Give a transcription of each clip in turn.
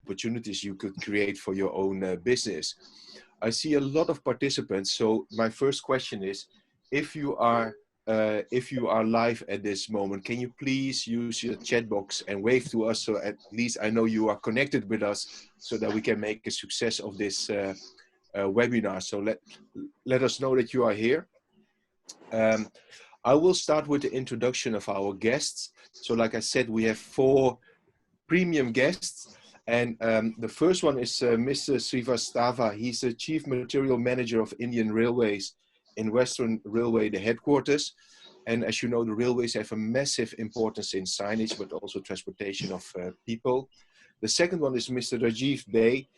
opportunities you could create for your own business. I see a lot of participants. So my first question is, if you are live at this moment, can you please use your chat box and wave to us, so at least I know you are connected with us, so that we can make a success of this webinar. So let us know that you are here. I will start with the introduction of our guests. So like I said, we have 4 premium guests. And the first one is Mr. Srivastava. He's the Chief Material Manager of Indian Railways in Western Railway, the headquarters. And as you know, the railways have a massive importance in signage, but also transportation of people. The second one is Mr. Rajiv Dey.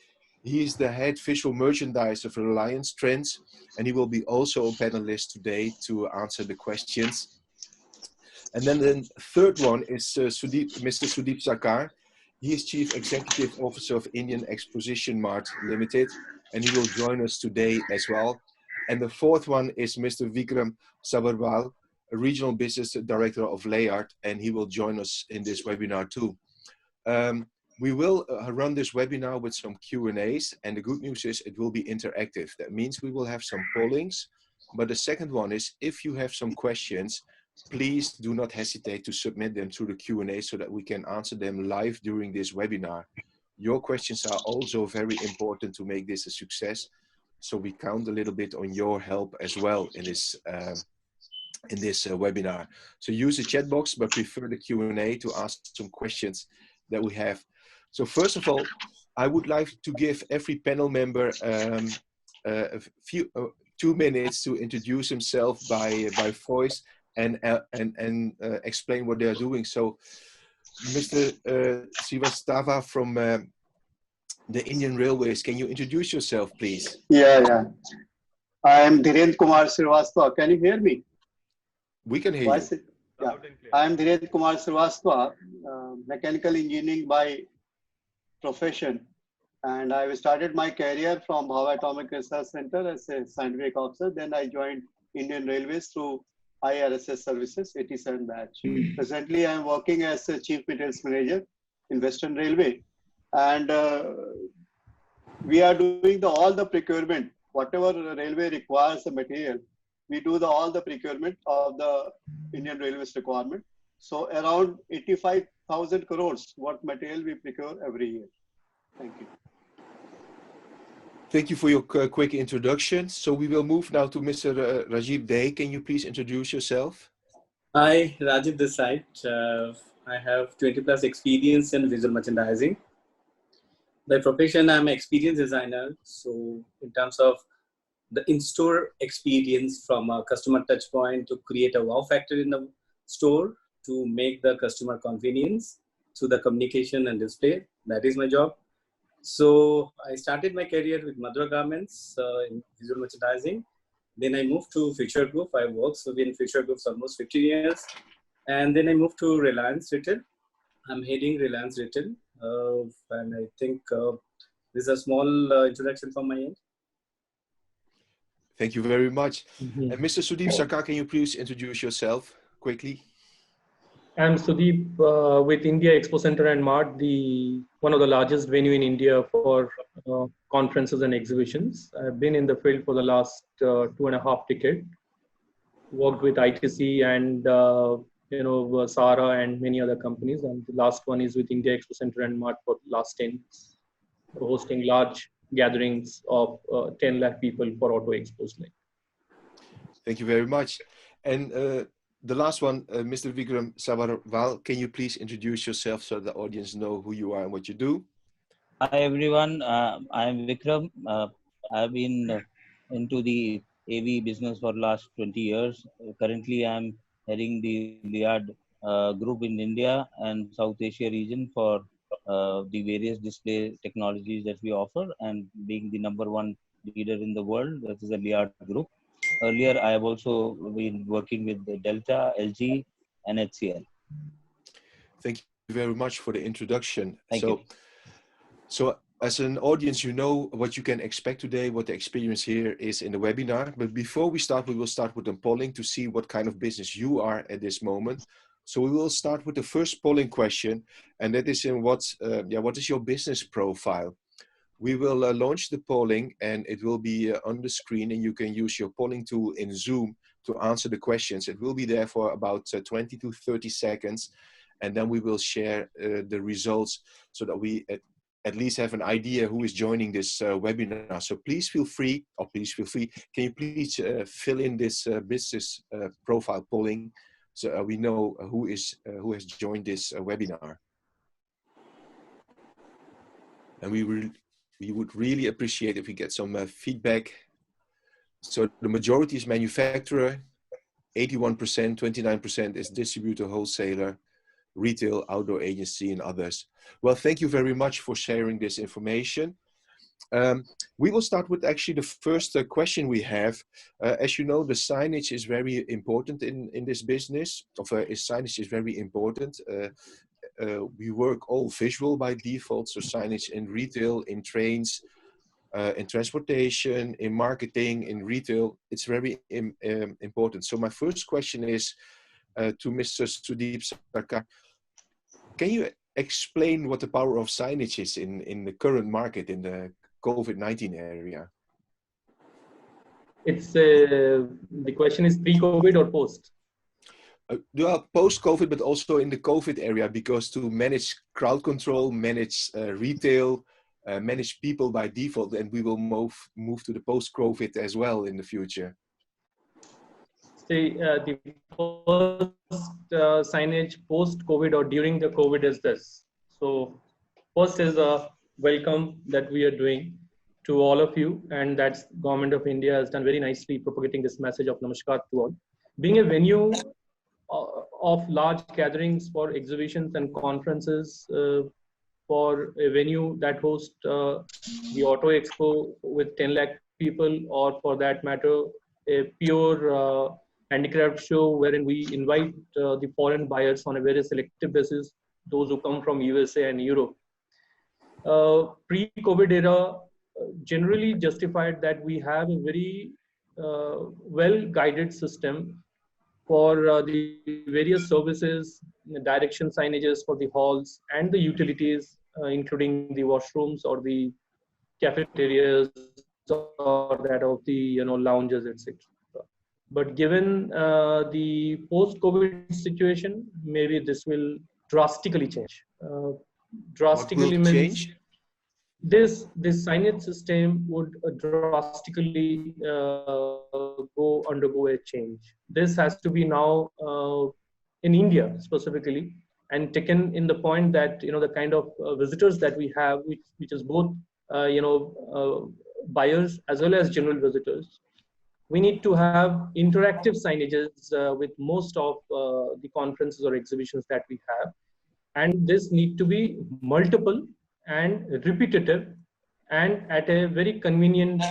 He is the head visual merchandiser of Reliance Trends, and he will be also a panelist today to answer the questions. And then the third one is Mr. Sudeep Sarkar. He is Chief Executive Officer of Indian Exposition Mart Limited, and he will join us today as well. And the fourth one is Mr. Vikram Sabharwal, a Regional Business Director of Layard, and he will join us in this webinar too. We will run this webinar with some Q&As, and the good news is it will be interactive. That means we will have some pollings. But the second one is, if you have some questions, please do not hesitate to submit them through the Q&A so that we can answer them live during this webinar. Your questions are also very important to make this a success. So we count a little bit on your help as well in this webinar. So use the chat box, but prefer the Q&A to ask some questions that we have. So first of all, I would like to give every panel member a few 2 minutes to introduce himself by voice and explain what they are doing. So, Mr. Srivastava from the Indian Railways, can you introduce yourself, please? Yeah. I am Dhirendra Kumar Srivastava. Can you hear me? We can hear you. Yeah. I am Dhirendra Kumar Srivastava, mechanical engineering by profession. And I started my career from Bhava Atomic Research Center as a scientific officer. Then I joined Indian Railways through IRSS services, 87 batch. Presently, I am working as a Chief Materials Manager in Western Railway. And we are doing all the procurement. Whatever the railway requires the material, we do all the procurement of the Indian Railways requirement. So around 85,000 crores what material we procure every year. Thank you. Thank you for your quick introduction. So we will move now to Mr. Rajiv Dey. Can you please introduce yourself? Hi, Rajiv this side. I have 20+ experience in visual merchandising. By profession, I'm an experience designer. So in terms of the in-store experience from a customer touch point to create a wow factor in the store to make the customer convenience through the communication and display, that is my job. So I started my career with Madura Garments in visual merchandising. Then I moved to Future Group. I worked in Future Group for almost 15 years. And then I moved to Reliance Retail. I'm heading Reliance Retail. And I think this is a small introduction from my end. Thank you very much. And Mr. Sudeep Sarkar, can you please introduce yourself quickly? I'm Sudeep with India Expo Center and Mart, one of the largest venue in India for conferences and exhibitions. I've been in the field for the last 2.5 decades. Worked with ITC and Sara and many other companies. And the last one is with India Expo Center and Mart for the last 10 years, hosting large gatherings of 10 lakh people for auto expos. Thank you very much. And the last one, Mr. Vikram Sabharwal, can you please introduce yourself so the audience know who you are and what you do? Hi everyone, I am Vikram. I've been into the AV business for last 20 years. Currently, I'm heading the Layard group in India and South Asia region for the various display technologies that we offer, and being the #1 leader in the world, that is the Layard group. Earlier, I have also been working with the Delta, LG, and HCL. Thank you very much for the introduction. Thank you. So as an audience, you know what you can expect today, what the experience here is in the webinar. But before we start, we will start with a polling to see what kind of business you are at this moment. So we will start with the first polling question, and that is in what is your business profile? We will launch the polling, and it will be on the screen, and you can use your polling tool in Zoom to answer the questions. It will be there for about 20 to 30 seconds, and then we will share the results so that we at least have an idea who is joining this webinar. So please feel free, can you please fill in this business profile polling so we know who has joined this webinar. And we would really appreciate if we get some feedback. So the majority is manufacturer, 81%, 29% is distributor, wholesaler, retail, outdoor agency, and others. Well, thank you very much for sharing this information. We will start with actually the first question we have. As you know, the signage is very important in this business. Signage is very important. We work all visual by default, so signage in retail, in trains, in transportation, in marketing, in retail, it's very important. So my first question is to Mr. Sudeep Sarkar. Can you explain what the power of signage is in the current market, in the COVID-19 area? It's the question is pre-COVID or post? Well, post-COVID, but also in the COVID area, because to manage crowd control, manage retail, manage people by default, and we will move to the post-COVID as well in the future. The first signage post-COVID or during the COVID is this. So first is a welcome that we are doing to all of you, and that's Government of India has done very nicely propagating this message of Namaskar to all. Being a venue of large gatherings for exhibitions and conferences, for a venue that hosts the Auto Expo with 10 lakh people, or for that matter, a pure handicraft show wherein we invite the foreign buyers on a very selective basis, those who come from USA and Europe. Pre-COVID era generally justified that we have a very well-guided system for the various services, direction signages for the halls and the utilities, including the washrooms or the cafeterias or that of the lounges, etc. But given the post-COVID situation, maybe this will drastically change. Drastically means change? This signage system would drastically undergo a change. This has to be now in India specifically, and taken in the point that the kind of visitors that we have, which is both buyers as well as general visitors. We need to have interactive signages with most of the conferences or exhibitions that we have, and this need to be multiple and repetitive and at a very convenient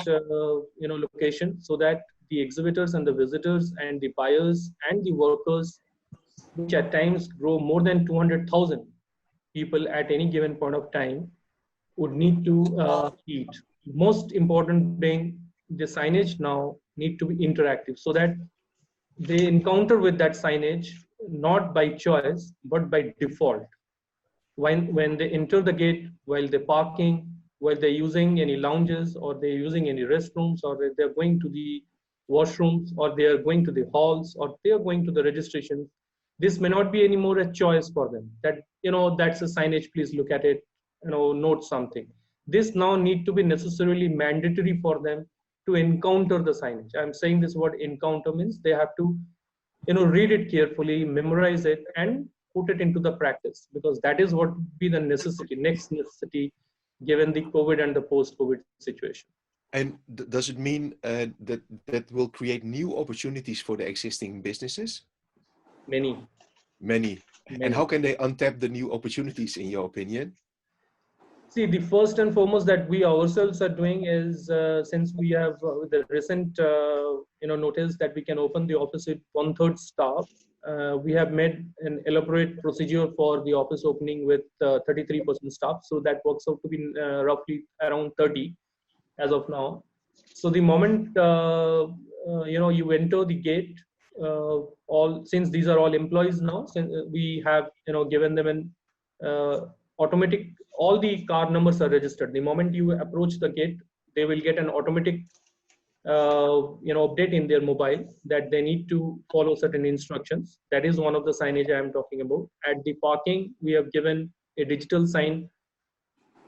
location, so that the exhibitors and the visitors and the buyers and the workers, which at times grow more than 200,000 people at any given point of time, would need to eat. Most important being, the signage now need to be interactive, so that they encounter with that signage not by choice but by default. When they enter the gate, while they're parking, while they're using any lounges, or they're using any restrooms, or they're going to the washrooms, or they are going to the halls, or they are going to the registration, this may not be any more a choice for them. That that's a signage, please look at it, note something. This now need to be necessarily mandatory for them to encounter the signage. I'm saying this word encounter means they have to read it carefully, memorize it, and put it into the practice, because that is what would be the next necessity, given the COVID and the post-COVID situation. And does it mean that will create new opportunities for the existing businesses? Many. And how can they untap the new opportunities, in your opinion? See, the first and foremost that we ourselves are doing is, since we have the recent notice that we can open the office with 1/3 staff, we have made an elaborate procedure for the office opening with 33% staff. So that works out to be roughly around 30 as of now. So the moment you enter the gate, since these are all employees now, since we have given them an automatic, all the car numbers are registered. The moment you approach the gate, they will get an automatic update in their mobile that they need to follow certain instructions. That is one of the signage I am talking about. At the parking, we have given a digital sign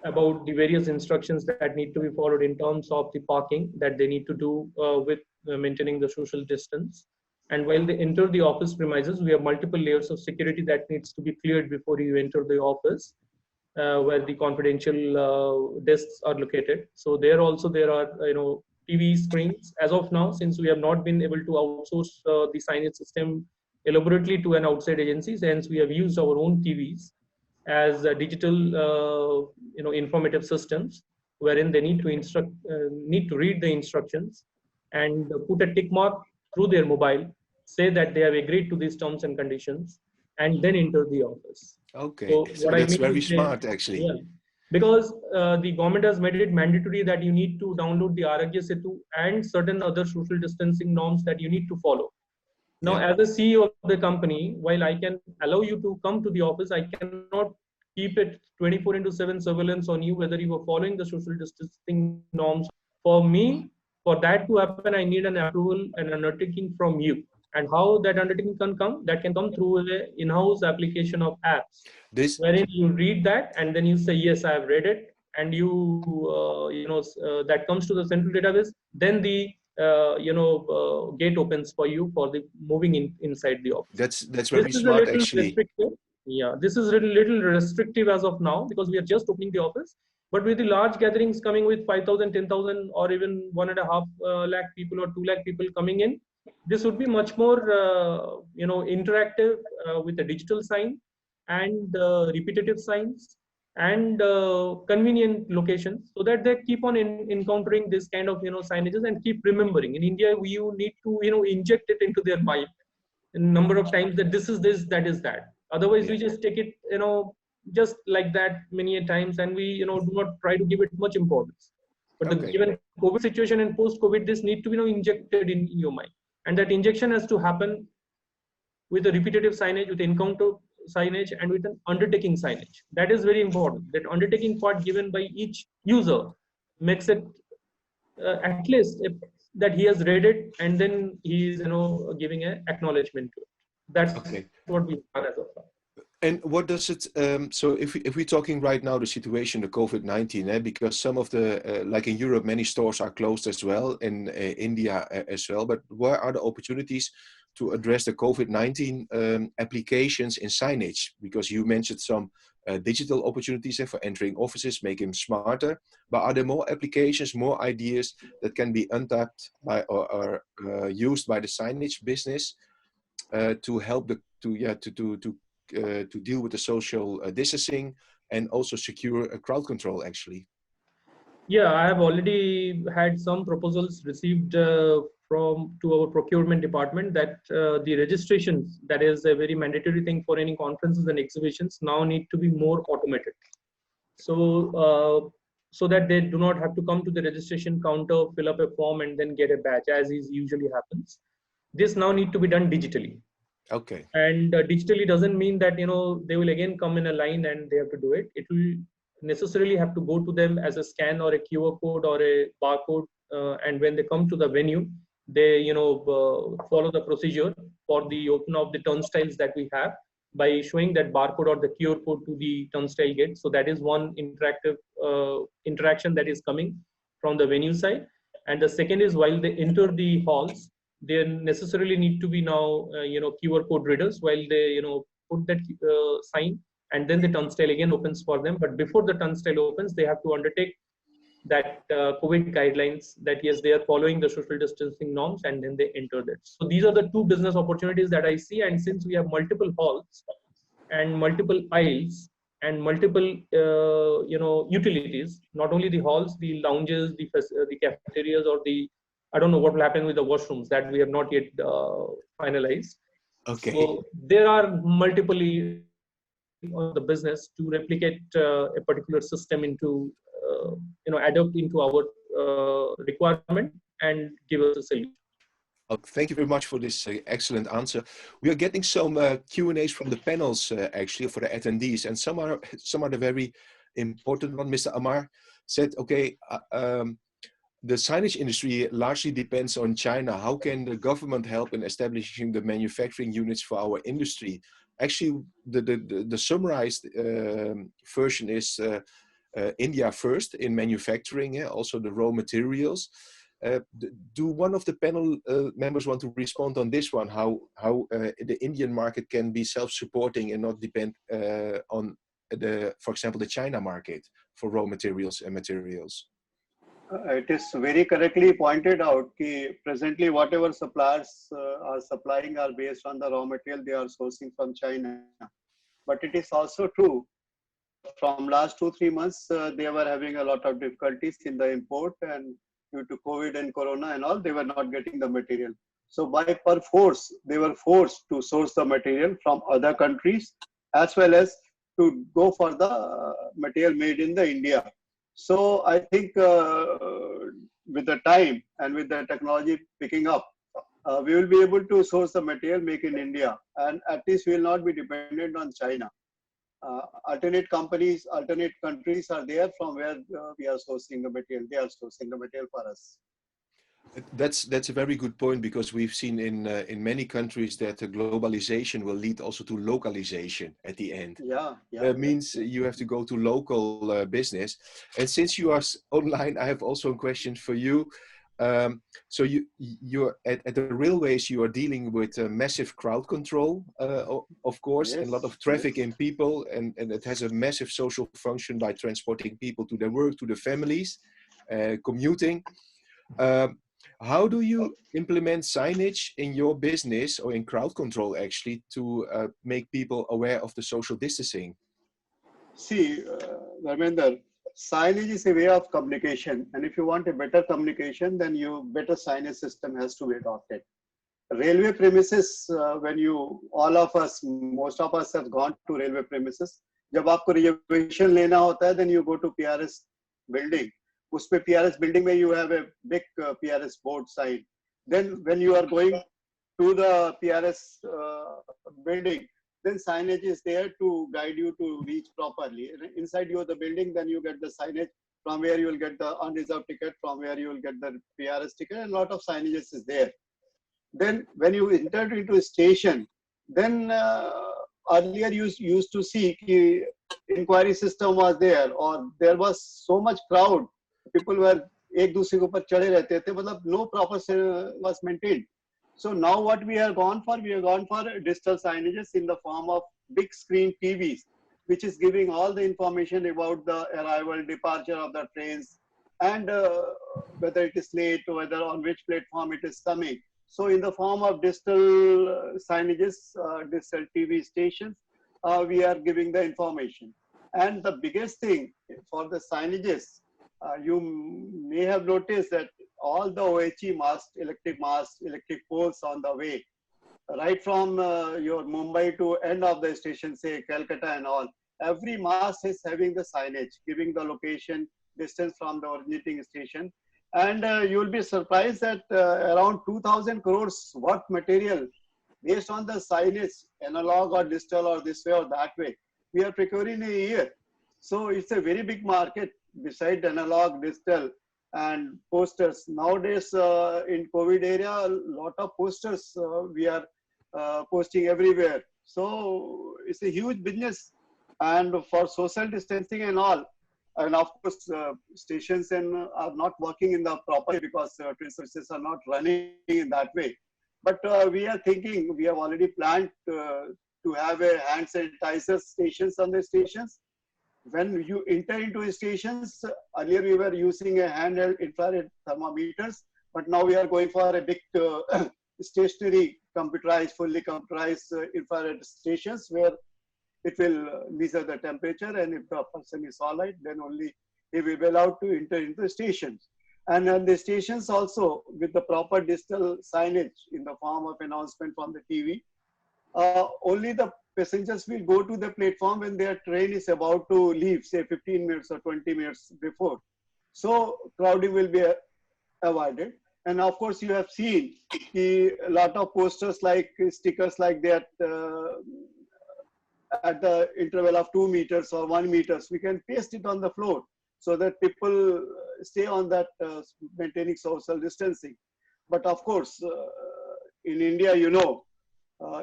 about the various instructions that need to be followed in terms of the parking that they need to do with maintaining the social distance. And while they enter the office premises, we have multiple layers of security that needs to be cleared before you enter the office, where the confidential desks are located. So there also there are TV screens. As of now, since we have not been able to outsource the signage system elaborately to an outside agency, hence we have used our own TVs as digital informative systems, wherein they need to read the instructions and put a tick mark through their mobile, say that they have agreed to these terms and conditions, and then enter the office. Okay, So so what I that's mean very is smart actually. yeah, because the government has made it mandatory that you need to download the Aragya Setu and certain other social distancing norms that you need to follow. Now, Yeah. as a CEO of the company, while I can allow you to come to the office, I cannot keep it 24/7 surveillance on you, whether you are following the social distancing norms. For me, for that to happen, I need an approval and an undertaking from you. And how that undertaking can come? That can come through an in-house application of apps, This wherein you read that and then you say, yes, I have read it. And you, that comes to the central database. Then the gate opens for you for the moving inside the office. that's This very is a smart little actually. restrictive. Yeah, this is a little restrictive as of now because we are just opening the office. But with the large gatherings coming with 5,000, 10,000, or even 1.5 lakh people or 2 lakh people coming in, this would be much more, interactive with a digital sign and repetitive signs and convenient locations, so that they keep on encountering this kind of signages and keep remembering. In India, you need to inject it into their mind a number of times that this is this, that is that. Otherwise, Yeah. we just take it just like that many a times, and we do not try to give it much importance. But the Okay. given COVID situation and post COVID, this need to be injected in your mind, and that injection has to happen with a repetitive signage, with encounter signage, and with an undertaking signage. That is very important. That undertaking part given by each user makes it at least that he has read it, and then he is giving an acknowledgement to it. That's Okay. what we've done as of now. And what does it? So if we're talking right now the situation, the COVID-19, because some of the like in Europe, many stores are closed as well, in India as well. But where are the opportunities to address the COVID-19 applications in signage? Because you mentioned some digital opportunities for entering offices, make them smarter. But are there more applications, more ideas that can be untapped by or used by the signage business to help to deal with the social distancing and also secure crowd control actually? Yeah, I have already had some proposals received to our procurement department that the registrations, that is a very mandatory thing for any conferences and exhibitions, now need to be more automated. So that they do not have to come to the registration counter, fill up a form, and then get a badge, as is usually happens. This now need to be done digitally. Okay. And digitally doesn't mean that they will again come in a line and they have to do it. It will necessarily have to go to them as a scan or a QR code or a barcode, and when they come to the venue, they follow the procedure for the open of the turnstiles that we have by showing that barcode or the QR code to the turnstile gate. So that is one interactive interaction that is coming from the venue side. And the second is, while they enter the halls, they necessarily need to be now QR code readers while they put that sign, and then the turnstile again opens for them. But before the turnstile opens, they have to undertake that COVID guidelines, that yes, they are following the social distancing norms, and then they enter that. So these are the two business opportunities that I see. And since we have multiple halls and multiple aisles and multiple utilities, not only the halls, the lounges, the cafeterias, or I don't know what will happen with the washrooms, that we have not yet finalized. Okay. So there are multiple on the business to replicate a particular system into adapt into our requirement and give us a solution. Thank you very much for this excellent answer. We are getting some Q&As from the panels actually for the attendees, and some are the very important one. Mr. Amar said, okay, the signage industry largely depends on China. How can the government help in establishing the manufacturing units for our industry? Actually, the summarized version is India first in manufacturing, also the raw materials. Do one of the panel members want to respond on this one? How the Indian market can be self-supporting and not depend on for example, the China market for raw materials and materials? It is very correctly pointed out that presently whatever suppliers are supplying are based on the raw material they are sourcing from China. But it is also true, from last 2-3 months, they were having a lot of difficulties in the import, and due to COVID and Corona and all, they were not getting the material. So by force, they were forced to source the material from other countries, as well as to go for the material made in the India. So I think with the time and with the technology picking up, we will be able to source the material make in India, and at least we will not be dependent on China. Alternate companies, alternate countries are there from where we are sourcing the material. They are sourcing the material for us. That's a very good point, because we've seen in many countries that globalization will lead also to localization at the end. Yeah. That means you have to go to local business. And since you are online, I have also a question for you. So you're at the railways, you are dealing with massive crowd control, of course, and a lot of traffic in people, and it has a massive social function by transporting people to their work, to their families, commuting. How do you implement signage in your business, or in crowd control actually, to make people aware of the social distancing? See, Dharmender, signage is a way of communication, and if you want a better communication, then better signage system has to be adopted. Railway premises, most of us have gone to railway premises. जब आपको reservation लेना होता है, then you go to PRS building. उस पे PRS building में you have a big PRS board sign. Then when you are going to the PRS building, then signage is there to guide you to reach properly. Inside the building, then you get the signage from where you will get the unreserved ticket, from where you will get the PRS ticket, and a lot of signages is there. Then when you enter into a station, then earlier you used to see inquiry system was there, or there was so much crowd. People were एक दूसरे के ऊपर चढ़े रहते थे, मतलब no proper was maintained. So now what we have gone for digital signages in the form of big screen TVs, which is giving all the information about the arrival, departure of the trains, and whether it is late, or whether on which platform it is coming. So in the form of digital signages, digital TV stations, we are giving the information. And the biggest thing for the signages, you may have noticed that all the OHE masts, electric poles on the way, right from your Mumbai to end of the station, say Calcutta and all, every mast is having the signage, giving the location, distance from the originating station. And you will be surprised that around 2,000 crores worth material based on the signage, analog or digital or this way or that way, we are procuring a year. So it's a very big market beside analog, digital, and posters. Nowadays, in COVID area, a lot of posters we are posting everywhere. So it's a huge business, and for social distancing and all. And of course, stations are not working in the proper way, because train services are not running in that way. But we are thinking, we have already planned to have a hand sanitizer stations on the stations. When you enter into stations, earlier we were using a handheld infrared thermometers, but now we are going for a big stationary computerized, fully computerized infrared stations, where it will measure the temperature, and if the person is all right, then only he will be allowed to enter into the stations. And then the stations also, with the proper digital signage in the form of announcement from the TV, only the passengers will go to the platform when their train is about to leave, say 15 minutes or 20 minutes before. So crowding will be avoided. And of course, you have seen a lot of posters like stickers like that at the interval of 2 meters or 1 meters. We can paste it on the floor so that people stay on that maintaining social distancing. But of course, in India, you know,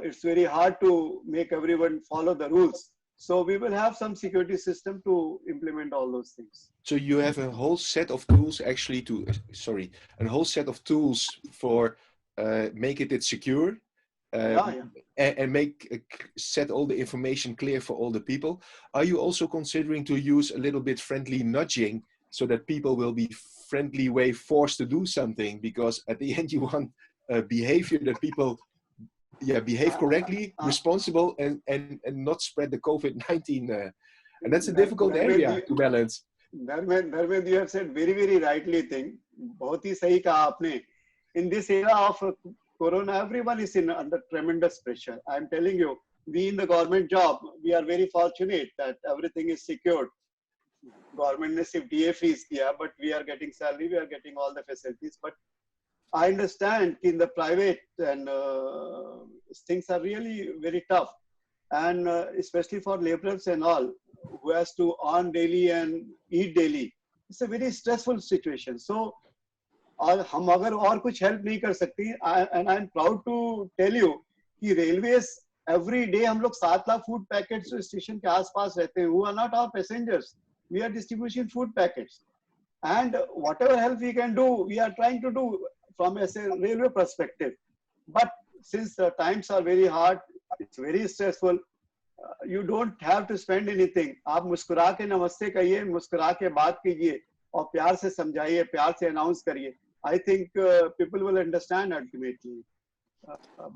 it's very hard to make everyone follow the rules. So we will have some security system to implement all those things. So you have a whole set of tools actually to, sorry, a whole set of tools for making it secure and set all the information clear for all the people. Are you also considering to use a little bit friendly nudging so that people will be friendly way forced to do something? Because at the end you want behavior that people behave correctly, responsible, and not spread the COVID-19. And that's a difficult area to balance. Dharmendra, you have said very, very rightly thing. बहुत ही सही कहा आपने. In this era of Corona, everyone is under tremendous pressure. I'm telling you, we in the government job, we are very fortunate that everything is secured. Government ने सिर्फ DA fees दिया, but we are getting salary, we are getting all the facilities. But I understand in the private and things are really very tough, and especially for laborers and all who has to earn daily and eat daily. It's a very stressful situation. So, हम अगर और कुछ help नहीं कर सकते, and I'm proud to tell you कि railways every day हम लोग 7 लाख food packets station के आसपास रहते हैं, who are not our passengers. We are distributing food packets, and whatever help we can do, we are trying to do from a railway perspective. But since the times are very hard, it's very stressful, you don't have to spend anything. आप मुस्कुरा के नमस्ते कहिए, मुस्कुरा के बात कीजिए और प्यार से समझाइए, प्यार से announce करिए. I think people will understand ultimately.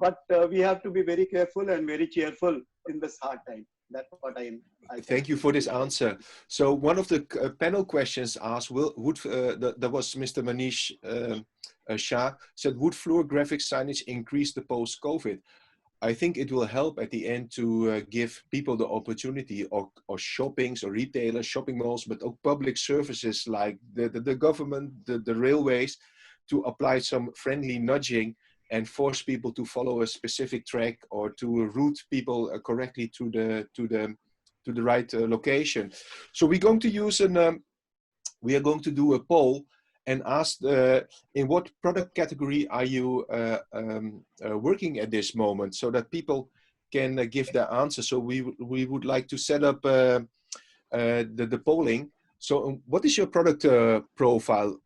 But we have to be very careful and very cheerful in this hard time. That's what I Thank you for this answer. So one of the panel questions asked, that was Mr. Manish Shah, said, would floor graphic signage increase the post-COVID? I think it will help at the end to give people the opportunity, or shoppings or retailers, shopping malls, but also public services like the government, the railways, to apply some friendly nudging and force people to follow a specific track or to route people correctly to the right location. So we're going to use we are going to do a poll and ask in what product category are you working at this moment, so that people can give their answer. So we would like to set up the polling. So what is your product profile?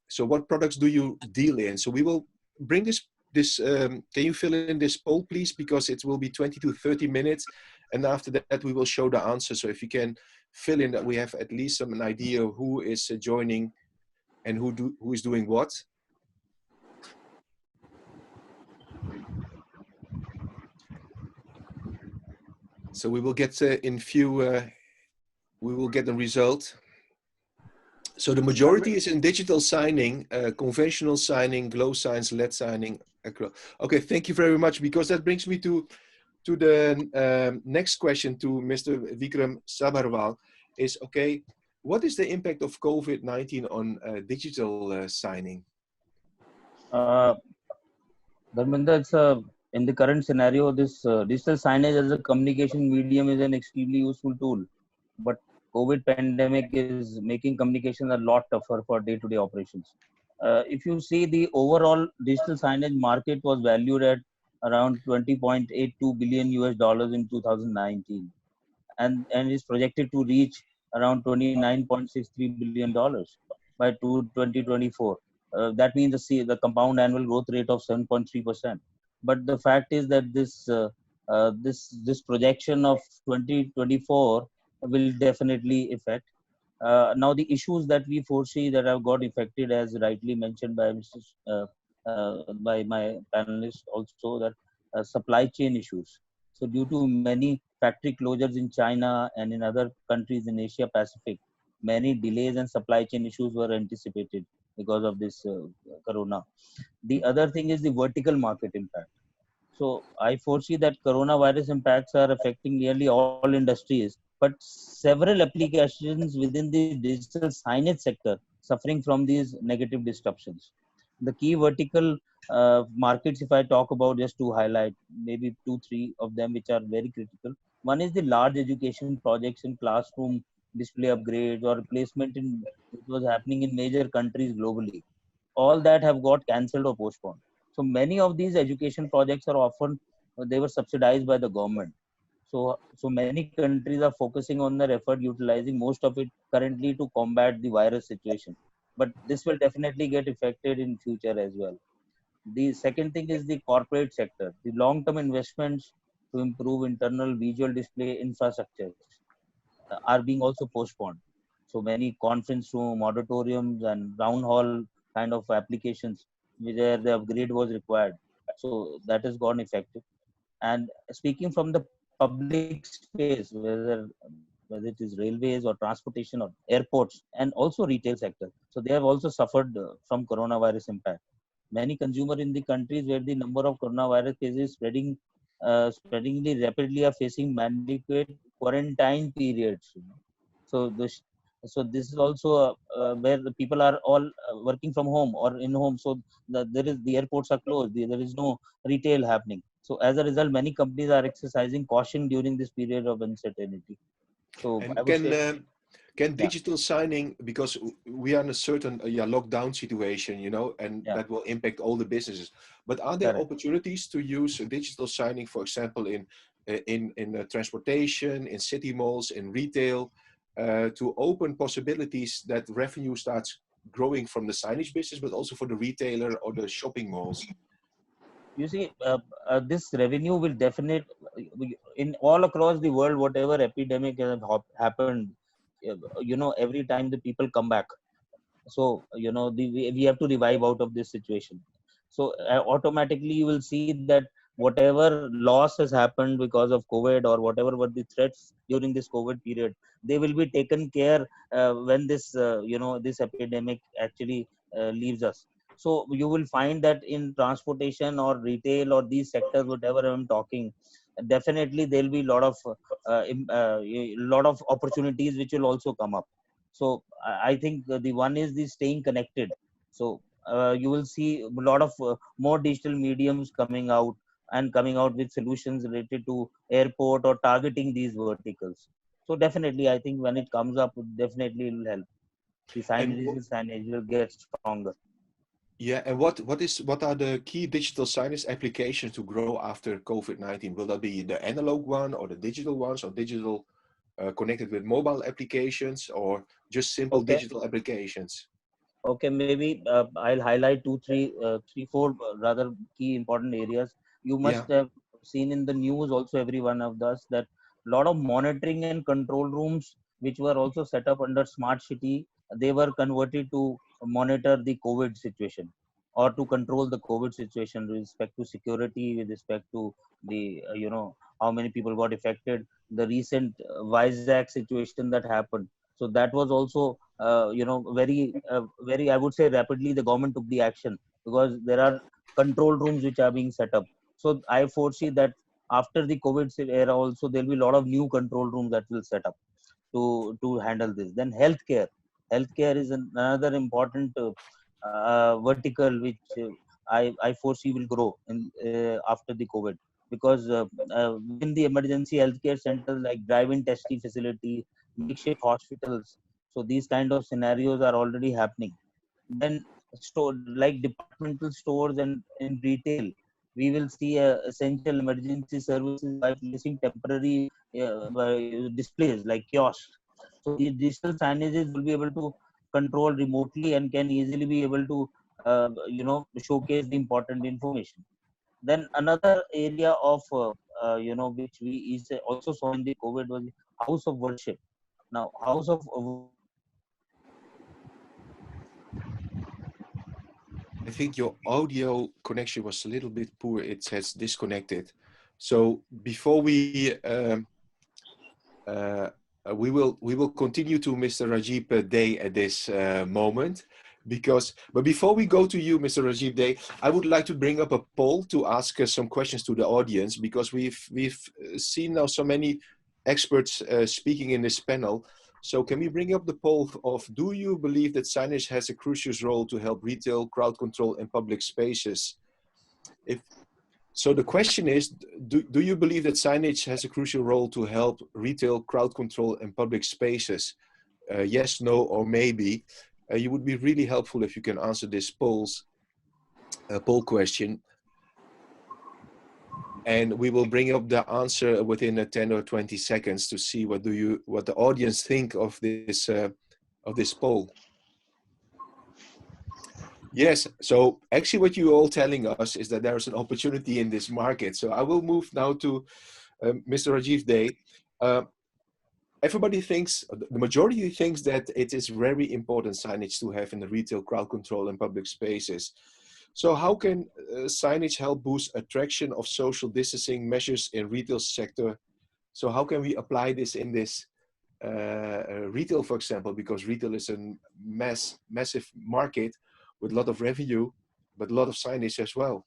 So what products do you deal in? So we will bring this can you fill in this poll, please? Because it will be 20 to 30 minutes. And after that, we will show the answer. So if you can fill in that, we have at least an idea of who is joining and who is doing what. So we will get we will get the result. So the majority is in digital signing, conventional signing, glow signs, LED signing. Okay, thank you very much, because that brings me to the next question to Mr. Vikram Sabharwal is, okay, what is the impact of COVID-19 on digital signing? Dharmendra, in the current scenario, this digital signage as a communication medium is an extremely useful tool. But COVID pandemic is making communication a lot tougher for day-to-day operations. If you see, the overall digital signage market was valued at around $20.82 billion in 2019, and is projected to reach around $29.63 billion by 2024. That means the compound annual growth rate of 7.3%. But the fact is that this projection of 2024 will definitely affect. Now the issues that we foresee that have got affected, as rightly mentioned by by my panelists also, that supply chain issues. So due to many factory closures in China and in other countries in Asia Pacific, many delays and supply chain issues were anticipated because of this corona. The other thing is the vertical market impact. So I foresee that coronavirus impacts are affecting nearly all industries, but several applications within the digital signage sector suffering from these negative disruptions. The key vertical markets, if I talk about, just to highlight maybe 2, 3 of them which are very critical. One is the large education projects in classroom display upgrades or replacement in which was happening in major countries globally. All that have got cancelled or postponed. So many of these education projects are often they were subsidized by the government. So many countries are focusing on their effort, utilizing most of it currently to combat the virus situation. But this will definitely get affected in future as well. The second thing is the corporate sector. The long-term investments to improve internal visual display infrastructures are being also postponed. So many conference room, auditoriums, and round hall kind of applications where the upgrade was required. So that has gone effective. And speaking from the public space, whether it is railways or transportation or airports, and also retail sector, so they have also suffered from coronavirus impact. Many consumer in the countries where the number of coronavirus cases spreadingly rapidly are facing mandatory quarantine periods. So this is also where the people are all working from home or in home. So the airports are closed. There is no retail happening. So as a result, many companies are exercising caution during this period of uncertainty. So I And would say, can yeah, digital signing, because we are in a certain lockdown situation, you know, and yeah, that will impact all the businesses. But are there correct. opportunities to use digital signing, for example, in transportation, in city malls, in retail, to open possibilities that revenue starts growing from the signage business, but also for the retailer or the shopping malls? You see, this revenue will definite in all across the world. Whatever epidemic has happened, every time the people come back. So we have to revive out of this situation. So automatically you will see that whatever loss has happened because of COVID or whatever were the threats during this COVID period, they will be taken care when this epidemic actually leaves us. So you will find that in transportation or retail or these sectors, whatever I'm talking, definitely there will be lot of opportunities which will also come up. So I think the one is the staying connected. So you will see a lot of more digital mediums coming out with solutions related to airport or targeting these verticals. So definitely I think when it comes up, definitely it will help. The And signage will get stronger. yeah, and what are the key digital signage applications to grow after COVID-19? Will that be the analog one or the digital ones, or digital connected with mobile applications, or just simple Okay. digital applications? Okay, maybe I'll highlight 3, 4 rather key important areas. You Yeah. must have seen in the news also, every one of us, that a lot of monitoring and control rooms which were also set up under smart city, they were converted to monitor the COVID situation or to control the COVID situation with respect to security, with respect to the how many people got affected. The recent Vizag situation that happened, so that was also very, I would say, rapidly the government took the action, because there are control rooms which are being set up. So I foresee that after the COVID era also there will be a lot of new control rooms that will set up to handle this. Then healthcare is another important vertical which I foresee will grow in after the COVID, because within the emergency healthcare centers like drive-in testing facility, makeshift hospitals, so these kind of scenarios are already happening. Then store like departmental stores and in retail, we will see essential emergency services by placing temporary displays like kiosks. So these digital signages will be able to control remotely and can easily be able to showcase the important information. Then another area of which we also saw in the COVID was house of worship. Now house of I think your audio connection was a little bit poor. It has disconnected. So before uh, we will continue to Mr. Rajiv Day at this moment, but before we go to you, Mr. Rajiv Day, I would like to bring up a poll to ask some questions to the audience, because we've seen now so many experts speaking in this panel. So can we bring up the poll of, do you believe that signage has a crucial role to help retail, crowd control, and public spaces? So the question is, do you believe that signage has a crucial role to help retail, crowd control, and public spaces? Yes, no, or maybe. You would be really helpful if you can answer this poll question. And we will bring up the answer within 10 or 20 seconds to see what the audience think of this poll. Yes, so actually what you're all telling us is that there's an opportunity in this market. So I will move now to Mr. Rajiv Dey. Everybody thinks, the majority thinks that it is very important signage to have in the retail, crowd control, and public spaces. So how can signage help boost attraction of social distancing measures in retail sector? So how can we apply this in this retail, for example, because retail is a massive market with a lot of revenue, but a lot of signage as well.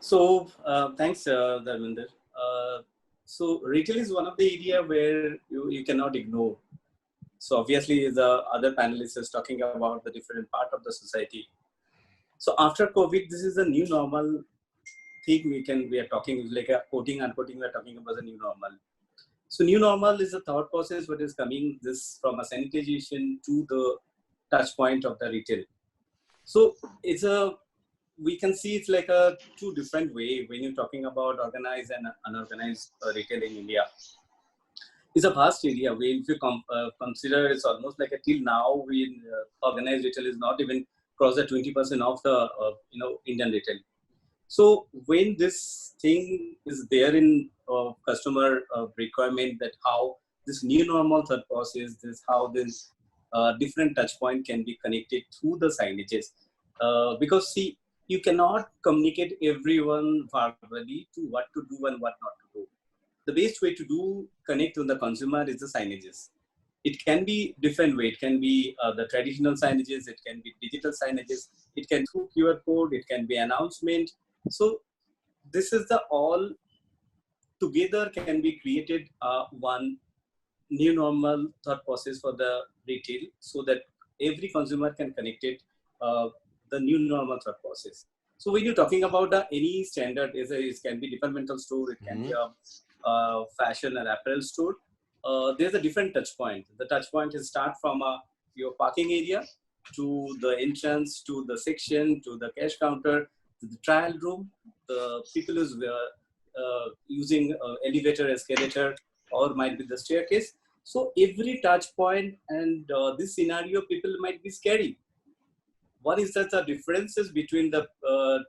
So thanks, Dharminder. So retail is one of the area where you cannot ignore. So obviously the other panelists is talking about the different part of the society. So after COVID, this is a new normal thing we are talking, like a quoting, unquoting, we are talking about the new normal. So new normal is a thought process what is coming this from a sanitization to the touch point of the retail. So we can see it's like a two different way when you're talking about organized and unorganized retail in India. It's a vast area where if you consider it's almost like till now organized retail is not even cross the 20% of the Indian retail. So when this thing is there in customer requirement, that how this new normal thought process, this how this different touch point can be connected through the signages, because see, you cannot communicate everyone verbally to what to do and what not to do. The best way to connect to the consumer is the signages. It can be different way. It can be the traditional signages. It can be digital signages. It can through QR code. It can be announcement. So this is the all together can be created one new normal thought process for the retail, so that every consumer can connect it the new normal thought process. So when you're talking about any standard, it can be departmental store, it can be a fashion and apparel store. There's a different touch point. The touch point is start from your parking area to the entrance, to the section, to the cash counter, to the trial room. The people is using elevator, escalator, or might be the staircase. So every touch point and this scenario, people might be scary. What is that the differences between the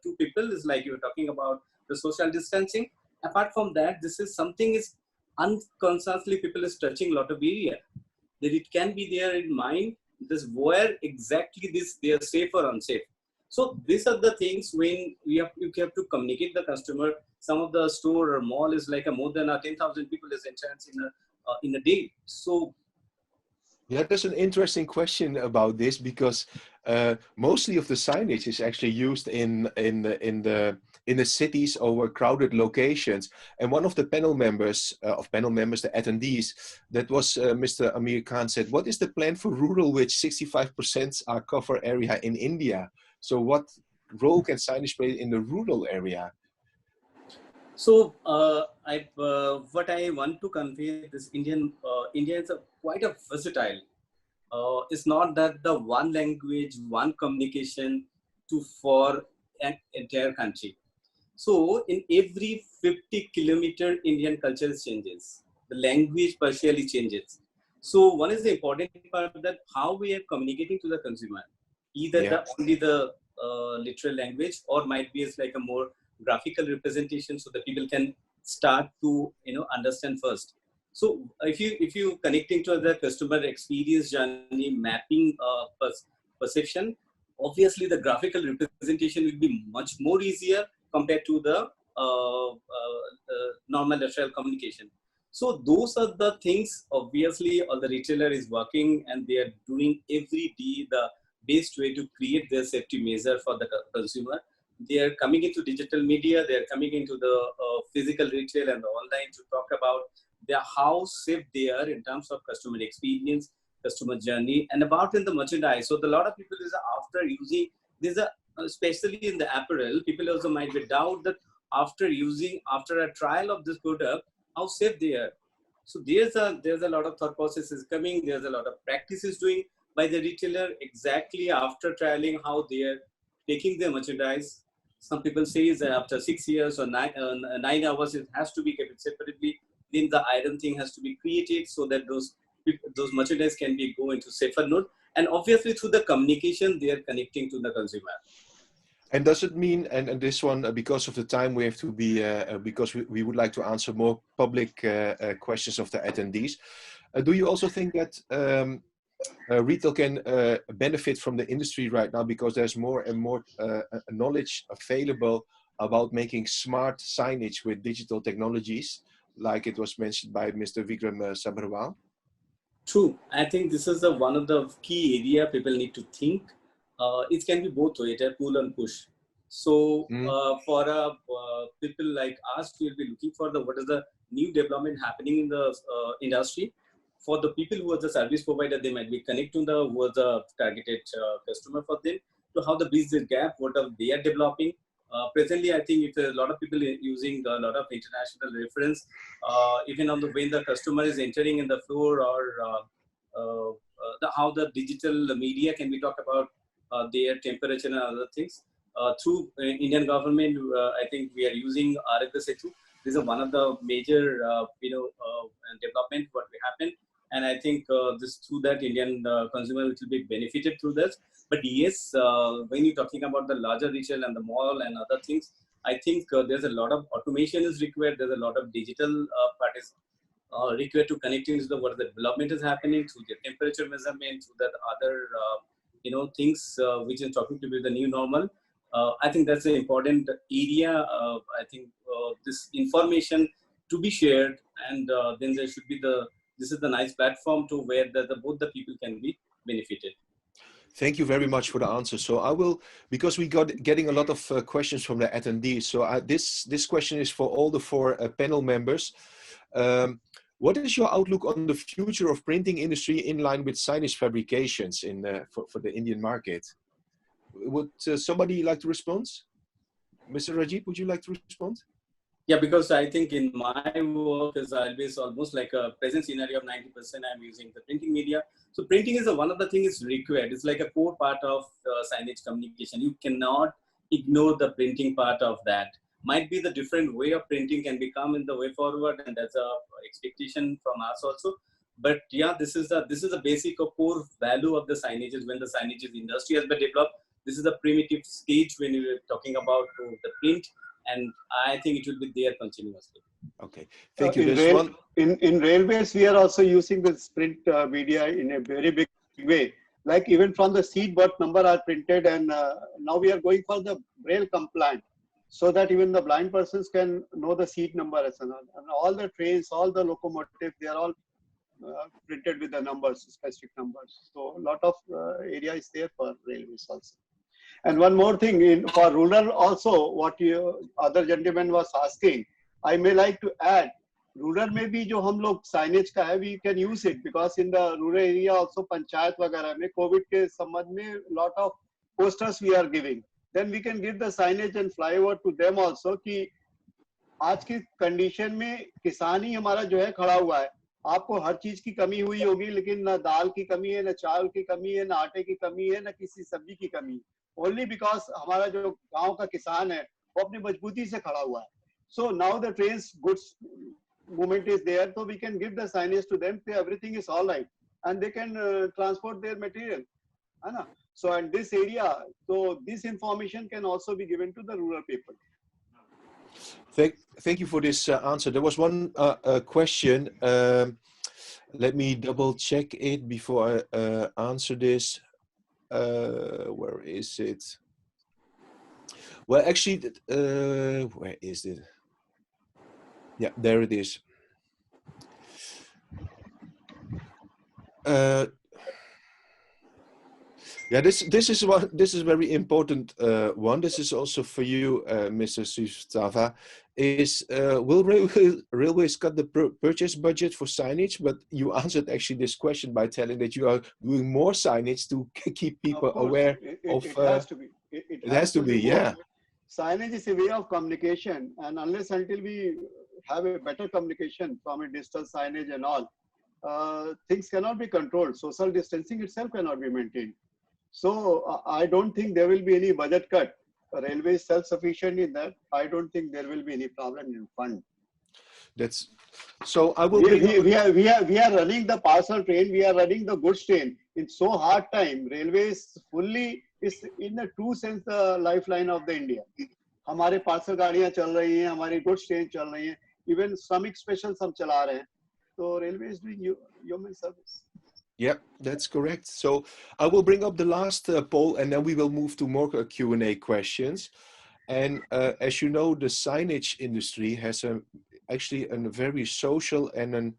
two people is like you were talking about the social distancing. Apart from that, this is something is unconsciously people is touching a lot of area that it can be there in mind this where exactly this they are safe or unsafe. So these are the things when you have to communicate the customer. Some of the store or mall is like more than 10,000 people is entrance in a day. So yeah, there's an interesting question about this because mostly of the signage is actually used in the cities or crowded locations. And one of the panel members, the attendees, that was Mr. Amir Khan said, "What is the plan for rural, which 65% are cover area in India? So what role can signage play in the rural area?" So what I want to convey this India is quite a versatile. It's not that the one language, one communication for an entire country. So in every 50 kilometer, Indian culture changes. The language partially changes. So one is the important part that how we are communicating to the consumer, either only the literal language or might be as like a more graphical representation so that people can start to understand first. So if you connecting to the customer experience journey mapping perception, obviously the graphical representation will be much more easier compared to the normal lateral communication. So those are the things obviously all the retailer is working and they are doing every day the best way to create their safety measure for the consumer. They are coming into digital media, they are coming into the physical retail and the online to talk about they are how safe they are in terms of customer experience, customer journey, and about in the merchandise. So the lot of people is after using, there's a, especially in the apparel, people also might be doubt that after using, after a trial of this product, how safe they are. So there's a lot of thought processes coming. There's a lot of practices doing by the retailer exactly after trialing how they are taking their merchandise. Some people say is that after 6 years or 9 hours, it has to be kept separately. Then the iron thing has to be created so that those merchandise can be go into safer node. And obviously through the communication, they are connecting to the consumer. And does it mean, and this one, because of the time, we have to be, because we would like to answer more public questions of the attendees. Do you also think that retail can benefit from the industry right now, because there's more and more knowledge available about making smart signage with digital technologies, like it was mentioned by Mr. Vikram Sabharwal? True. I think this is one of the key area people need to think. It can be both way, a pull and push. So for people like us, we'll be looking for what is the new development happening in the industry. For the people who are the service provider, they might be connecting who are the targeted customer for them to how to bridge the gap, what are they are developing. Presently, I think if a lot of people are using a lot of international reference, even on the when the customer is entering in the floor, or how the digital media can be talked about their temperature and other things. Through Indian government, I think we are using RFS. This is one of the major, development what will happen. And I think this through that Indian consumer will be benefited through this. But yes, when you're talking about the larger retail and the mall and other things, I think there's a lot of automation is required. There's a lot of digital part is required to connecting to what the development is happening through the temperature measurement, through that other things which is talking to be the new normal. I think that's an important area. I think this information to be shared, and then there should be this is the nice platform to where both the people can be benefited. Thank you very much for the answer. So I will, because we got getting a lot of questions from the attendees. So this question is for all the four panel members. What is your outlook on the future of printing industry in line with signage fabrications for the Indian market? Would somebody like to respond? Mr. Rajeev, would you like to respond? Yeah, because I think in my work is always almost like a present scenario of 90% I'm using the printing media. So printing is one of the things required. It's like a core part of signage communication. You cannot ignore the printing part of that. Might be the different way of printing can become in the way forward, and that's a expectation from us also. But yeah, this is a basic or core value of the signages. When the signages industry has been developed, this is the primitive stage when you're talking about the print. And I think it will be there continuously. Okay, thank you. In railways, we are also using this print media in a very big way. Like even from the seat what number are printed, and now we are going for the braille compliant, so that even the blind persons can know the seat number as well. And all the trains, all the locomotives, they are all printed with the numbers, specific numbers. So a lot of area is there for railways also. And one more thing, for rural also, what other gentleman was asking, I may like to add, rural में भी जो हम लोग signage का है, we can use it, because in the rural area also panchayat वगैरह में COVID के संबंध में lot of posters we are giving. Then we can give the signage and fly over to them also कि आज की condition में किसान ही हमारा जो है खड़ा हुआ है. आपको हर चीज की कमी हुई होगी, लेकिन ना दाल की कमी है, ना चावल की कमी है, ना आटे की कमी है, ना किसी सब्जी की कमी. Only because हमारा जो गांव का किसान है वो अपनी मजबूती से खड़ा हुआ है. So now the trains goods movement is there, so we can give the signage to them, so everything is all right, and they can transport their material. So in this area, so this information can also be given to the rural people. Thank you for this answer. There was one question. Let me double check it before I answer this. Where is it? Well, actually, where is it? Yeah, there it is. Yeah, this is a very important one. This is also for you, Mr. Sustava. Is will railways cut the purchase budget for signage? But you answered actually this question by telling that you are doing more signage to keep people Of course, aware of. it has to be. It It has to be, more. yeah. Signage is a way of communication, and unless until we have a better communication from a digital signage and all, things cannot be controlled. Social distancing itself cannot be maintained. So I don't think there will be any budget cut. Railway is self-sufficient in that. I don't think there will be any problem in fund. That's so. I will bring. We are running the parcel train. We are running the goods train in so hard time. Railways fully is in the true sense the lifeline of the India. हमारे parcel गाड़ियाँ चल रही हैं, हमारी goods train चल रही हैं. Even श्रमिक specials हम चला रहे हैं. So railway is doing human service. Yeah, that's correct. So I will bring up the last poll, and then we will move to more Q&A questions. And as you know, the signage industry has actually a very social and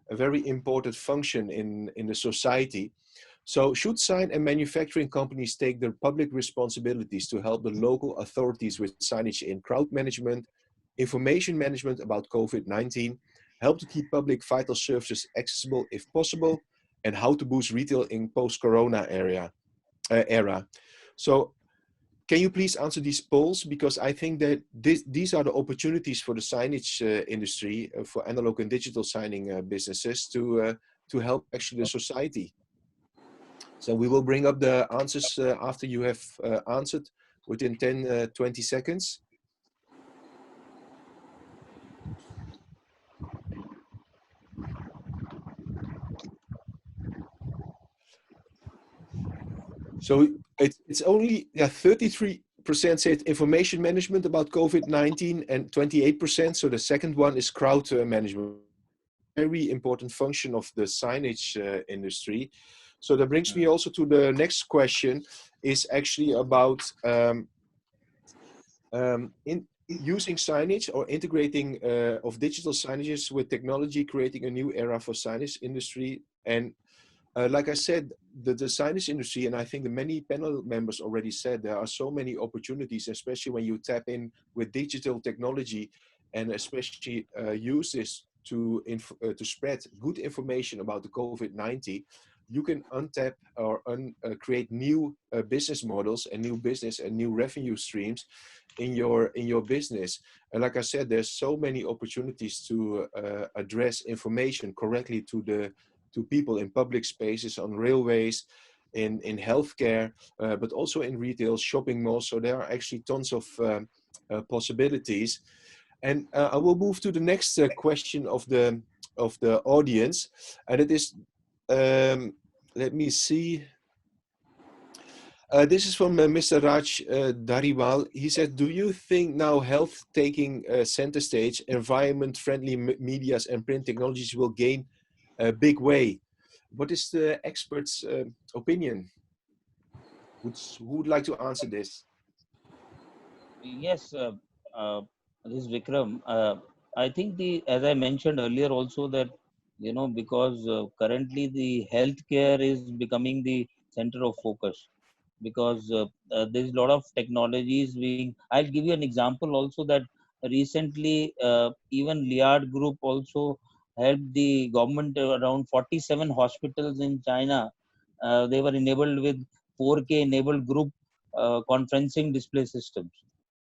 a very important function in the society. So should sign and manufacturing companies take their public responsibilities to help the local authorities with signage in crowd management, information management about COVID-19, help to keep public vital services accessible if possible, and how to boost retail in post-corona era. So can you please answer these polls? Because I think that these are the opportunities for the signage industry, for analog and digital signing businesses to help actually the society. So we will bring up the answers after you have answered within 10, 20 seconds. So it's only 33% said information management about COVID-19 and 28%. So the second one is crowd management. Very important function of the signage industry. So that brings me also to the next question, is actually about in using signage or integrating of digital signages with technology, creating a new era for signage industry. And like I said, the signage industry, and I think the many panel members already said, there are so many opportunities, especially when you tap in with digital technology, and especially use this to spread good information about the COVID-19. You can untap or create new business models and new business and new revenue streams in your business. And like I said, there's so many opportunities to address information correctly to people in public spaces, on railways, in healthcare, but also in retail, shopping malls. So there are actually tons of possibilities. And I will move to the next question of the audience, and it is, let me see. This is from Mr. Raj Dariwal. He said, do you think now health taking center stage, environment-friendly medias and print technologies will gain a big way? What is the expert's opinion? Who would like to answer this? Yes, this is Vikram. I think as I mentioned earlier also that, because currently the healthcare is becoming the center of focus, because there's a lot of technologies I'll give you an example also that recently even Liard Group also helped the government around 47 hospitals in China. They were enabled with 4K enabled group conferencing display systems,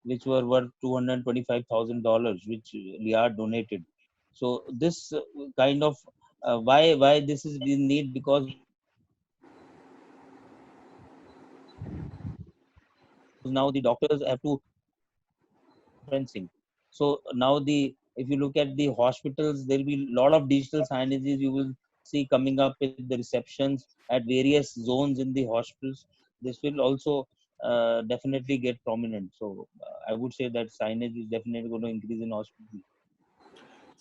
which were worth $225,000, which Liard donated. So this kind of why this is the need, because now the doctors have to conferencing. So now if you look at the hospitals, there will be a lot of digital signages you will see coming up with the receptions at various zones in the hospitals. This will also definitely get prominent. So I would say that signage is definitely going to increase in hospitals.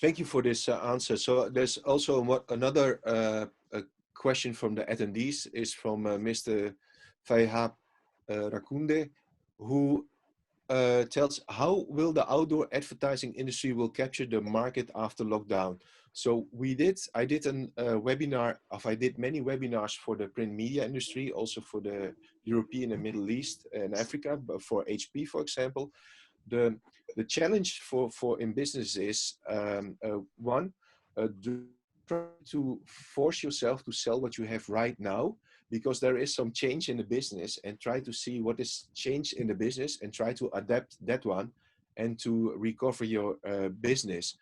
Thank you for this answer. So there's also another question from the attendees is from Mr. Fayhab Rakunde, who tells how will the outdoor advertising industry will capture the market after lockdown. So I did an webinar, I did many webinars for the print media industry, also for the European and Middle East and Africa, but for HP, for example. The challenge for in business is one, try to force yourself to sell what you have right now, because there is some change in the business, and try to see what is changed in the business and try to adapt that one and to recover your business.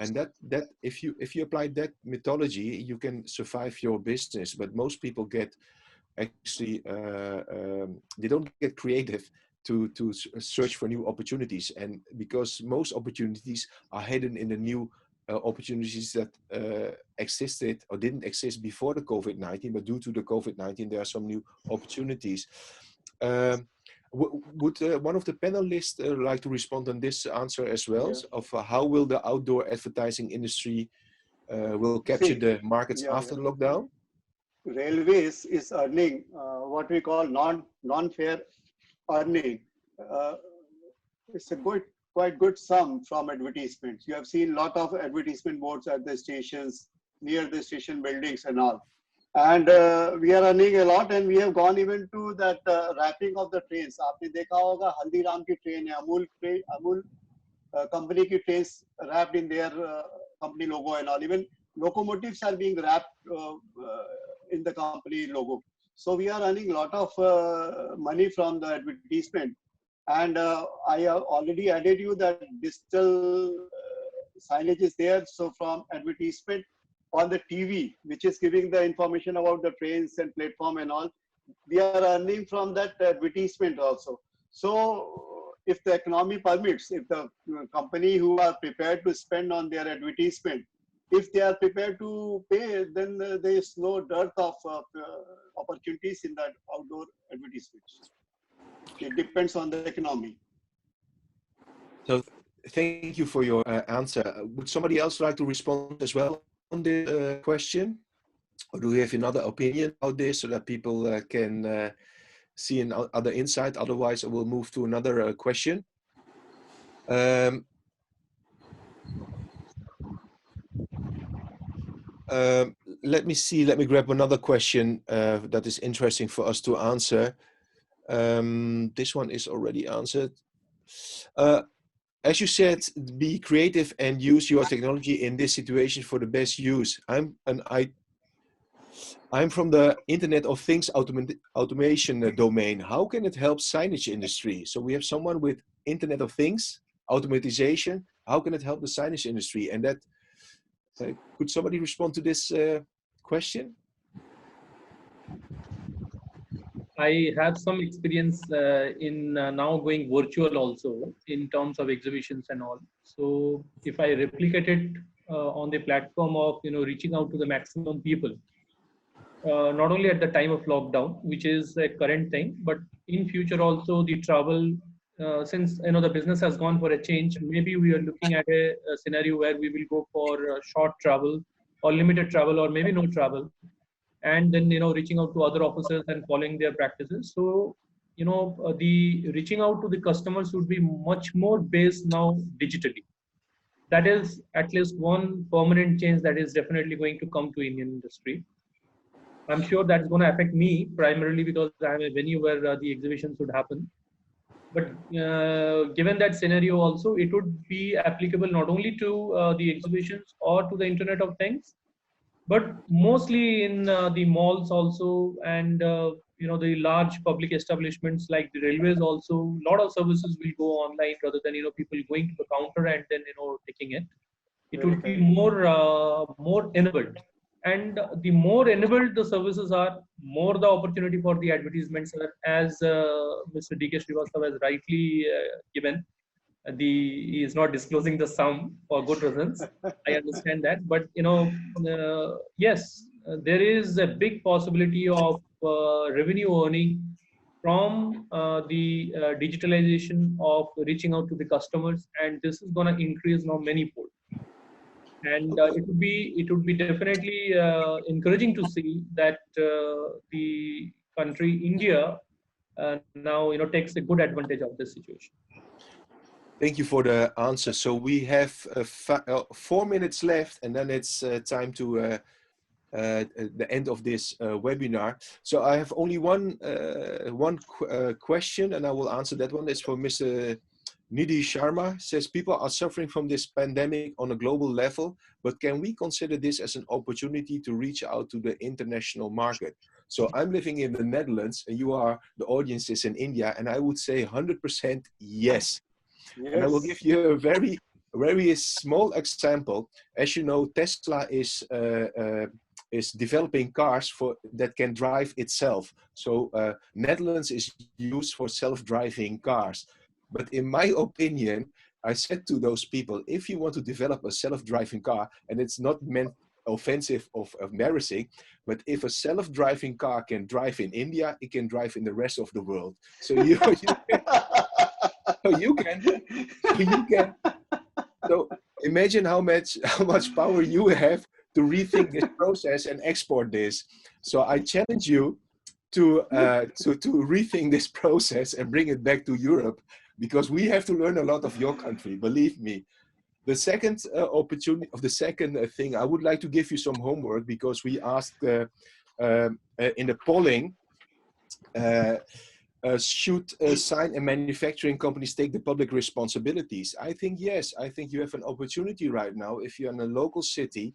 And that if you apply that methodology, you can survive your business. But most people get actually they don't get creative to search for new opportunities, and because most opportunities are hidden in the new opportunities that existed or didn't exist before the COVID-19, but due to the COVID-19 there are some new opportunities. Would one of the panelists like to respond on this answer as well, of how will the outdoor advertising industry will capture the markets after the lockdown? Railways is earning what we call non-fare earning. It's a quite good sum from advertisements. You have seen a lot of advertisement boards at the stations, near the station buildings and all. And we are earning a lot, and we have gone even to that wrapping of the trains. आपने देखा होगा हल्दीराम की train है, Amul company की trains wrapped in their company logo and all. Even locomotives are being wrapped in the company logo. So we are earning a lot of money from the advertisement. And I have already added you that digital signage is there. So from advertisement on the TV, which is giving the information about the trains and platform and all, we are earning from that advertisement also. So if the economy permits, if the company who are prepared to spend on their advertisement, if they are prepared to pay, then there is no dearth of opportunities in that outdoor advertisements. It depends on the economy. So thank you for your answer. Would somebody else like to respond as well on this question? Or do you have another opinion about this so that people can see another insight? Otherwise, I will move to another question. Let me see, let me grab another question that is interesting for us to answer. This one is already answered. As you said, be creative and use your technology in this situation for the best use. I'm from the Internet of Things automation domain. How can it help signage industry? So we have someone with Internet of Things, automatization. How can it help the signage industry? And that, could somebody respond to this question? I have some experience in now going virtual also in terms of exhibitions and all. So if I replicate it on the platform of reaching out to the maximum people, not only at the time of lockdown, which is a current thing, but in future also the travel, since the business has gone for a change, maybe we are looking at a scenario where we will go for short travel or limited travel or maybe no travel, and then reaching out to other officers and following their practices. So the reaching out to the customers would be much more based now digitally. That is at least one permanent change that is definitely going to come to Indian industry. I'm sure that's going to affect me primarily because I'm a venue where the exhibitions would happen. But given that scenario also, it would be applicable not only to the exhibitions or to the Internet of Things, but mostly in the malls also, and the large public establishments like the railways also. A lot of services will go online rather than people going to the counter and then taking it. It would be more enabled. And the more enabled the services are, more the opportunity for the advertisements are, as Mr. D.K. Srivastava has rightly given. He is not disclosing the sum for good reasons. I understand that, but yes, there is a big possibility of revenue earning from the digitalization of reaching out to the customers, and this is going to increase now manyfold. And it would be definitely encouraging to see that the country India now takes a good advantage of this situation. Thank you for the answer. So we have 4 minutes left, and then it's time to the end of this webinar. So I have only one question, and I will answer that one. It's for Mr. Nidhi Sharma. Says people are suffering from this pandemic on a global level, but can we consider this as an opportunity to reach out to the international market? So I'm living in the Netherlands, and the audience is in India, and I would say 100% yes. Yes. And I will give you a very small example. As you know, Tesla is developing cars that can drive itself. So Netherlands is used for self-driving cars. But in my opinion, I said to those people, if you want to develop a self-driving car, and it's not meant offensive or embarrassing, but if a self-driving car can drive in India, it can drive in the rest of the world. So you can. So imagine how much power you have to rethink this process and export this. So I challenge you to rethink this process and bring it back to Europe, because we have to learn a lot of your country. Believe me. The second opportunity of the second thing, I would like to give you some homework, because we asked in the polling. Should sign and manufacturing companies take the public responsibilities? I think yes. I think you have an opportunity right now. If you're in a local city,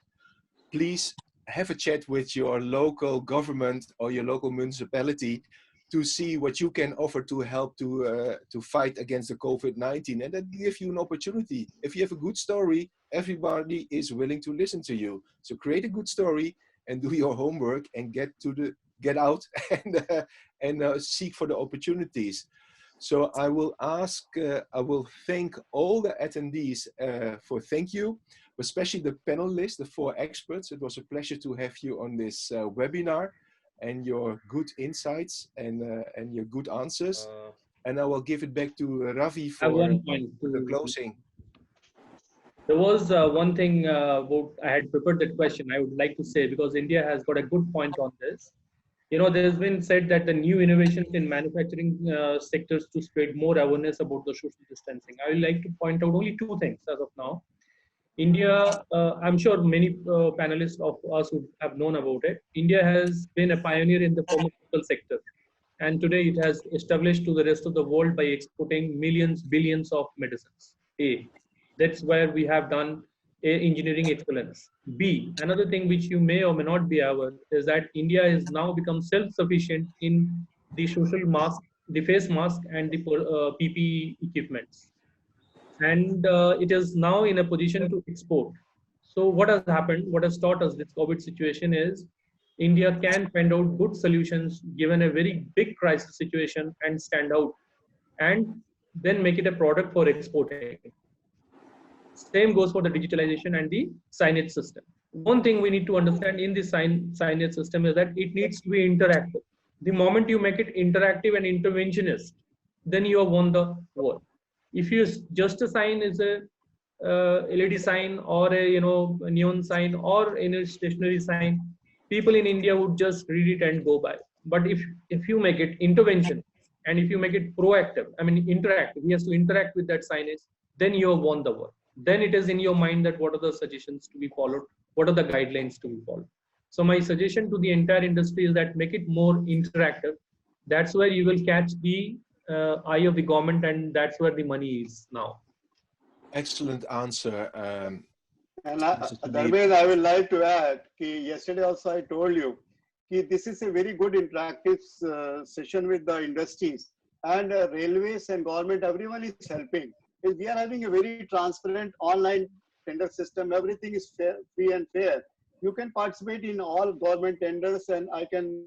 please have a chat with your local government or your local municipality to see what you can offer to help to fight against the COVID-19, and that gives you an opportunity. If you have a good story, everybody is willing to listen to you. So create a good story and do your homework and get out and seek for the opportunities. So I will thank all the attendees for thank you, especially the panelists, the 4 experts. It was a pleasure to have you on this webinar, and your good insights and your good answers. And I will give it back to Ravi for the closing. There was one thing I had prepared that question I would like to say, because India has got a good point on this. You know, there's been said that the new innovations in manufacturing sectors to spread more awareness about the social distancing. I would like to point out only 2 things as of now. India, I'm sure many panelists of us would have known about it. India has been a pioneer in the pharmaceutical sector. And today it has established to the rest of the world by exporting millions, billions of medicines. A, that's where we have done engineering excellence. B, another thing which you may or may not be aware is that India has now become self-sufficient in the social mask, the face mask, and the PPE equipments. And it is now in a position to export. So what has happened, what has taught us this COVID situation is India can find out good solutions given a very big crisis situation and stand out, and then make it a product for exporting. Same goes for the digitalization and the signage system. One thing we need to understand in the signage system is that it needs to be interactive. The moment you make it interactive and interventionist, then you have won the war. If you just a sign is a LED sign or a a neon sign or any stationary sign, people in India would just read it and go by. But if you make it intervention and if you make it proactive, I mean interactive, he has to interact with that signage, then you have won the war. Then it is in your mind that what are the suggestions to be followed, what are the guidelines to be followed. So my suggestion to the entire industry is that make it more interactive. That's where you will catch the eye of the government, and that's where the money is now. Excellent answer. And Dharmen, I would like to add, yesterday also I told you, this is a very good interactive session with the industries, and railways and government, everyone is helping. We are having a very transparent online tender system. Everything is fair, free and fair. You can participate in all government tenders, and I can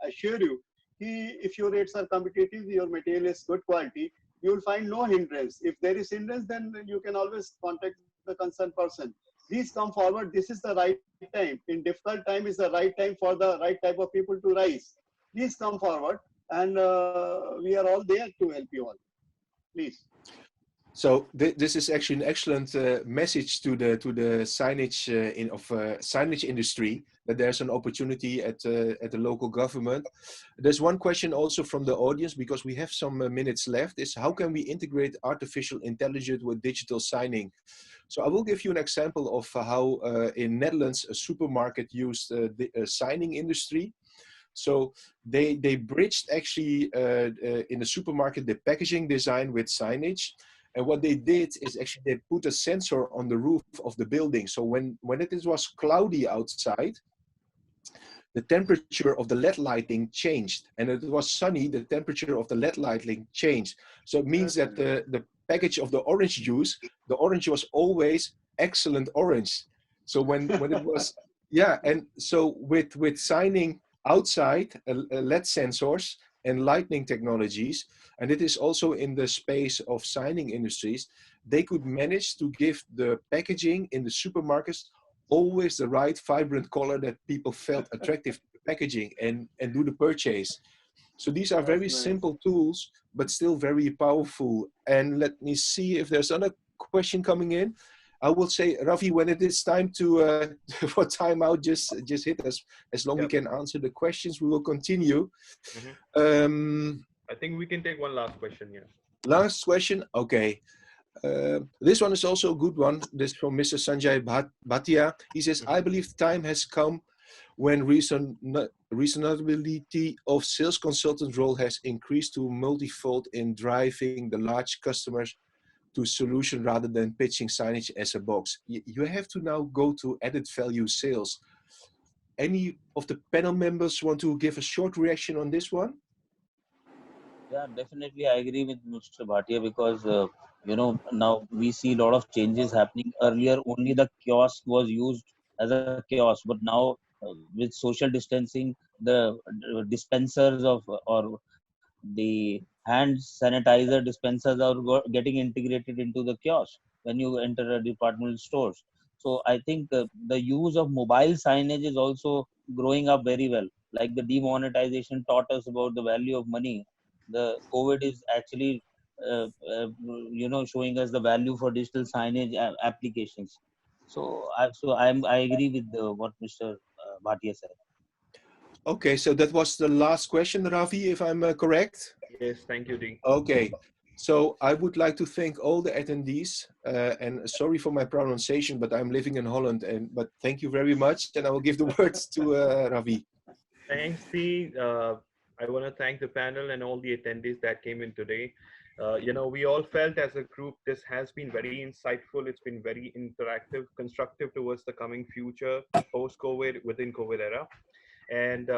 assure you, if your rates are competitive, your material is good quality, you will find no hindrance. If there is hindrance, then you can always contact the concerned person. Please come forward. This is the right time. In difficult time is the right time for the right type of people to rise. Please come forward, and we are all there to help you all. Please. So this is actually an excellent message to the signage signage industry, that there's an opportunity at the local government. There's one question also from the audience, because we have some minutes left, is how can we integrate artificial intelligence with digital signing? So I will give you an example of how in Netherlands a supermarket used the signing industry. So they bridged actually in the supermarket the packaging design with signage. And what they did is actually they put a sensor on the roof of the building. So when it was cloudy outside, the temperature of the LED lighting changed. And it was sunny, the temperature of the LED lighting changed. So it means that the package of the orange juice, the orange was always excellent orange. So when it was, yeah, and so with signing outside LED sensors and lighting technologies, and it is also in the space of signing industries, they could manage to give the packaging in the supermarkets always the right vibrant color that people felt attractive to the packaging and do the purchase. So these are very simple tools, but still very powerful. And let me see if there's another question coming in. I will say, Ravi, when it is time to for timeout, just hit us. As long as we can answer the questions, we will continue. I think we can take one last question here. Last question, okay. This one is also a good one. This is from Mr. Sanjay Bhatia. He says, I believe the time has come when reasonability of sales consultant role has increased to multifold in driving the large customers to solution rather than pitching signage as a box. You have to now go to added value sales. Any of the panel members want to give a short reaction on this one? Yeah, definitely. I agree with Mr. Bhatia because, now we see a lot of changes happening. Earlier, only the kiosk was used as a kiosk, but now with social distancing, the dispensers or the hand sanitizer dispensers are getting integrated into the kiosk when you enter a departmental stores. So I think the use of mobile signage is also growing up very well. Like the demonetization taught us about the value of money, the COVID is actually showing us the value for digital signage applications. So I agree with what Mr. Bhatia said. Okay, so that was the last question, Ravi, if I'm correct. Yes, thank you, D. Okay, so I would like to thank all the attendees, and sorry for my pronunciation, but I'm living in Holland. But thank you very much, and I will give the words to Ravi. Thanks, D. I want to thank the panel and all the attendees that came in today. We all felt as a group this has been very insightful. It's been very interactive, constructive towards the coming future, post-COVID, within COVID era. And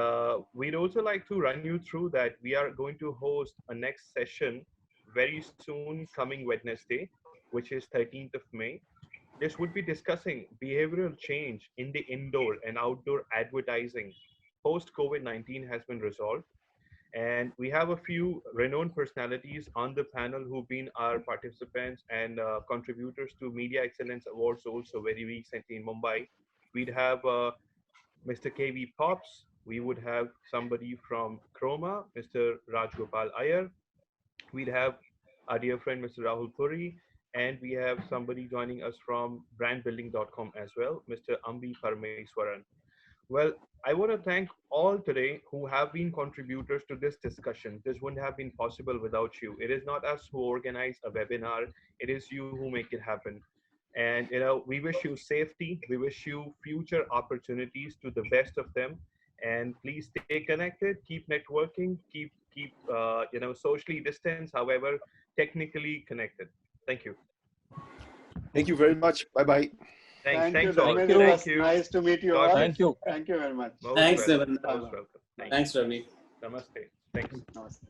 we'd also like to run you through that we are going to host a next session very soon, coming Wednesday, which is 13th of May. This would be discussing behavioral change in the indoor and outdoor advertising post COVID-19 has been resolved. And we have a few renowned personalities on the panel who've been our participants and contributors to Media Excellence Awards also very recently in Mumbai. We'd have Mr. KV Pops. We would have somebody from Chroma, Mr. Rajgopal Iyer. We'd have our dear friend, Mr. Rahul Puri. And we have somebody joining us from brandbuilding.com as well, Mr. Ambi Parameswaran. Well, I want to thank all today who have been contributors to this discussion. This wouldn't have been possible without you. It is not us who organize a webinar. It is you who make it happen. And we wish you safety. We wish you future opportunities to the best of them. And please stay connected, keep networking, keep socially distanced, however, technically connected. Thank you. Thank you very much. Bye-bye. Thanks all. Thank you. Nice to meet you all. Thank you. Thank you very much. Most Thanks, welcome. Evan. Most welcome. Thanks, Ravi. Namaste. Thanks. Namaste.